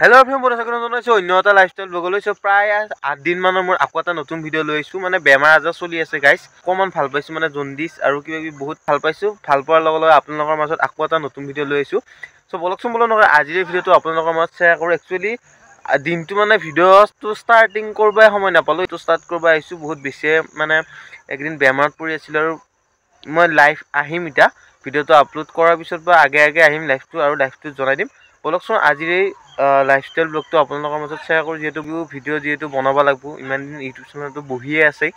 hello everyone बोला सकते हैं अन्यता लाइफस्टाइल ब्लग লৈছো প্ৰায় 8 দিন মানৰ মোৰ আকৌ এটা নতুন ভিডিও লৈছো মানে বেমাৰ আজাৰ চলি আছে গাইস কমন ভাল পাইছো মানে জন্ডিস আৰু কিবা কিবি বহুত ভাল পাইছো ভাল পোৱাৰ লগে লগে আপোনালোকৰ মাজত আকৌ এটা নতুন ভিডিও লৈছো সো বলকচোন বলো নহয় আজিৰ ভিডিওটো আপোনালোকৰ মাজত শেয়াৰ কৰো একচুয়ালি দিনটো মানে ভিডিওটো ষ্টাৰ্টিং কৰবাই সময় নাপালো এটো ষ্টাৰ্ট কৰবা আইছো বহুত বেছি মানে একদিন বেমাৰত পৰি আছিল আৰু মই লাইভ আহিম ইটা ভিডিওটো আপলোড কৰাৰ পিছত বা আগে আগে আহিম লাইভটো আৰু লাইভটো জনাই দিম বলকচোন আজিৰ লাইফস্টাইল ব্লগটো আপোনালোকৰ মাজত শেয়াৰ কৰো যেহেতু ভিডিও যেহেতু বনাব লাগিব ইমান দিন ইউটিউব চেনেলটো বহিয়ে আছে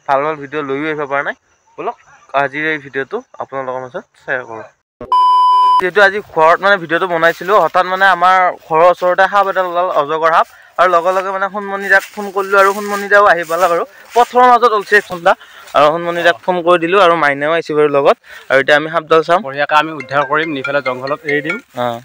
ভাল ভাল ভিডিও লৈও আহিব পৰা নাই বলক আজিৰ এই ভিডিওটো আপোনালোকৰ মাজত শেয়াৰ কৰো যেহেতু আজি ঘৰত মানে ভিডিওটো বনাইছিলো হঠাৎ মানে আমাৰ ঘৰৰ ওচৰতে সাপ এটা ওলাল অজগৰ সাপ আৰু লগে লগে মানে হুনমনিদাক ফোন কৰিলো আৰু হুনমনিদাও আহি পালা আৰু পথৰৰ মাজত ওলছে খুন্দা আৰু হুনমনিদাক ফোন কৰি দিলো আৰু মাইনাও আইছি বাৰু লগত আৰু এটা আমি সাপডাল চাম বঢ়িয়াকৈ আমি উদ্ধাৰ কৰিম নিফালে জংঘলত এৰি দিম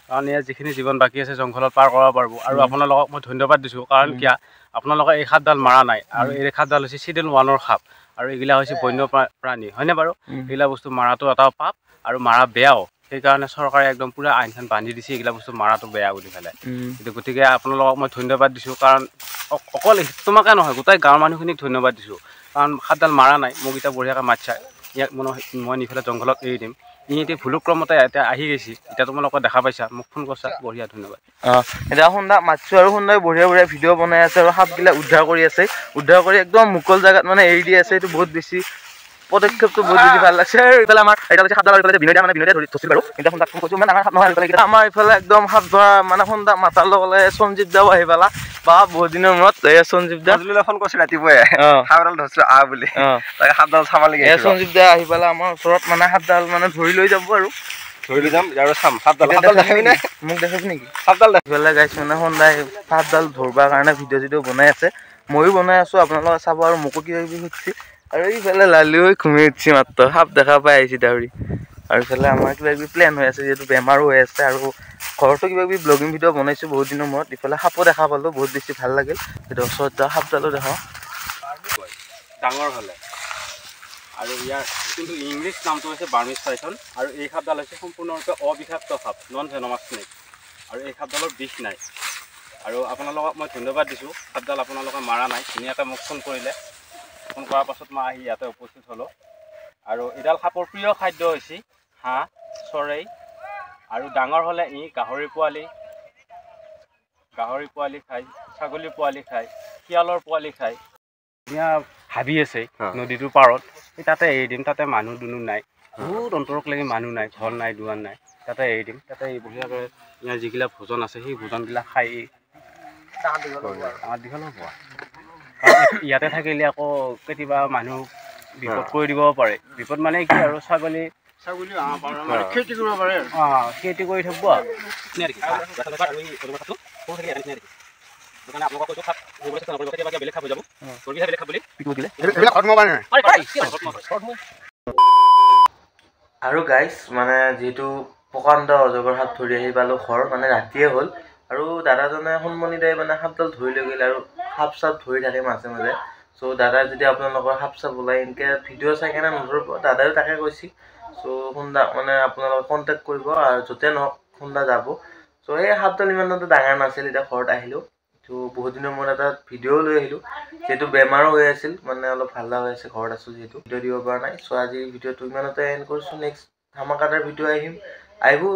কাৰণ ইয়াত যিখিনি জীৱন বাকী আছে জংঘলত পাৰ কৰিব পাৰিব আৰু আপোনালোকক মই ধন্যবাদ দিছোঁ কাৰণ কিয়া আপোনালোকে এই সাপডাল মাৰা নাই আৰু এই সাপডাল হৈছে চিডেন 1ৰ সাপ আৰু এইগিলা হৈছে বন্য প্ৰাণী হয়নে বাৰু এইগিলা বস্তু মাৰাটো এটা পাপ আৰু মাৰা বেয়াও সেইকাৰণে চৰকাৰে একদম পুৰা আইনখন বান্ধি দিছে এইগিলা বস্তু মাৰাটো বেয়া বুলি পেলাই গতিকে আপোনালোকক মই ধন্যবাদ দিছোঁ কাৰণ অকল তোমাকে নহয় গোটেই গাঁৱৰ মানুহখিনিক ধন্যবাদ দিছোঁ কাৰণ সাপডাল মাৰা নাই মোক এতিয়া বঢ়িয়াকৈ মাতছা ইয়াক মই নিফালে জংঘলত এৰি দিম এতিয়া ভুলক্ৰমতে এতিয়া আহি গৈছে এতিয়া তোমালোকে দেখা পাইছা মোক ফোন কৰিছা বঢ়িয়া ধন্যবাদ এতিয়া সুন্দা মাতছো আৰু সুন্দাই বঢ়িয়া বঢ়িয়া ভিডিও বনাই আছে আৰু সাপগিলা উদ্ধাৰ কৰি আছে উদ্ধাৰ কৰি একদম মুকল জায়গাত মানে এৰি দি আছে এইটো বহুত বেছি পদক্ষেপটো বহুত বেছি ভাল লাগছে আৰু ইফালে আমাৰ এটা হৈছে সাপডাল ইফালে বিনয়দা মানে বিনয়দা ধৰিছিল বাৰু কিন্তু সুন্দা ফোন কৰিছো মানে ডাঙৰ সাপ নহয় ইফালে আমাৰ ইফালে একদম সাপ ধৰা মানে সুন্দা মাতাৰ লগে সঞ্জীৱ দাও আহি পালা বা বহুত দিনৰ মূৰত সঞ্জীৱ দা ফোন কৰিছে ৰাতিপুৱাই সাপডাল ধৰছো বুলি তাকে সাপডাল চাব লাগে সঞ্জীৱ দা আহি পালা আমাৰ ওচৰত মানে সাপডাল মানে ধৰি লৈ যাব আৰু ধৰি লৈ যাম আৰু চাম সাপডাল দেখাবি নাই মোক দেখাবি নেকি সাপডাল ইফালে গাইছ মানে সন্ধাই সাপডাল ধৰবাৰ কাৰণে ভিডিও বনাই আছে ময়ো বনাই আছো আপোনালোকে চাব আৰু মোকো কিবা কিবি সুধিছে আৰু এইফালে লালি হৈ ঘুমি উঠিছে মাত্ৰ সাপ দেখা পাই আহিছে দাউৰি আৰু ইফালে আমাৰ কিবা কিবি প্লেন হৈ আছে যিহেতু বেমাৰো হৈ আছে আৰু ঘৰতো কিবা কিবি ব্লগিং ভিডিও বনাইছো বহুত দিনৰ মূৰত ইফালে সাপো দেখা পালো বহুত বেছি ভাল লাগিল সেইটো ওচৰত যাওঁ সাপডালো দেখাওঁ ডাঙৰ হ'লে আৰু ইয়াৰ কিন্তু ইংলিছ নামটো হৈছে বাৰ্মিজ পাইথন আৰু এই সাপডাল হৈছে সম্পূৰ্ণৰূপে অবিষাক্ত সাপ নন ভেনমাছ স্নেক আৰু এই সাপডালৰ বিষ নাই আৰু আপোনালোকক মই ধন্যবাদ দিছোঁ সাপডাল আপোনালোকে মাৰা নাই ধুনীয়াকৈ মোক ফোন কৰিলে ফোন কৰাৰ পাছত মই আহি ইয়াতে উপস্থিত হ'লোঁ আৰু এইডাল সাপৰ প্ৰিয় খাদ্য হৈছে হাঁহ চৰাই আৰু ডাঙৰ হ'লে ই গাহৰি পোৱালি খায় ছাগলী পোৱালি খায় শিয়ালৰ পোৱালি খায় ধুনীয়া হাবি আছে নদীটোৰ পাৰত তাতে এৰি দিম তাতে মানুহ দুনুহ নাই বহুত অন্তৰক লাগি মানুহ নাই ঘৰ নাই দুৱাৰ নাই তাতে এৰি দিম তাতে এই বঢ়িয়াকৈ ইয়াৰ যিগিলা ভোজন আছে সেই ভোজনবিলাক খাই ডাঙৰ দীঘল হ'ব ইয়াতে থাকিলে আকৌ কেতিয়াবা মানুহ বিপদ কৰি দিব পাৰে বিপদ মানে কি আৰু ছাগলী খেতি কৰিব পাৰে খেতি কৰি থাকিব আৰু গাইছ মানে যিহেতু প্ৰকাণ্ড অজগৰ সাপ ধৰি আহি পালো ঘৰ মানে ৰাতিয়ে হ'ল আৰু দাদাজনে হুনমনি দাই মানে সাপডাল ধৰি লৈ গ'ল আৰু সাপ চাপ ধৰি থাকে মাজে মাজে চ' দাদাই যদি আপোনালোকৰ সাপ চাপ ওলাই এনেকৈ ভিডিঅ' চাই কেনে নধৰিব দাদাইও তাকে কৈছে চ' সুন্দা মানে আপোনালোকে কণ্টেক্ট কৰিব আৰু য'তে নহওক সুন্দা যাব চ' সেই সাপডাল ইমান ডাঙৰ নাছিল এতিয়া ঘৰত আহিলোঁ ত' বহুত দিনৰ মূৰত এটা ভিডিঅ' লৈ আহিলোঁ যিহেতু বেমাৰো হৈ আছিল মানে অলপ ভালদা হৈ আছে ঘৰত আছোঁ যিহেতু ভিডিঅ' দিব পৰা নাই চ' আজি ভিডিঅ'টো ইমানতে এণ্ড কৰিছোঁ নেক্সট ধামাকাদাৰ ভিডিঅ' আহিব আৰু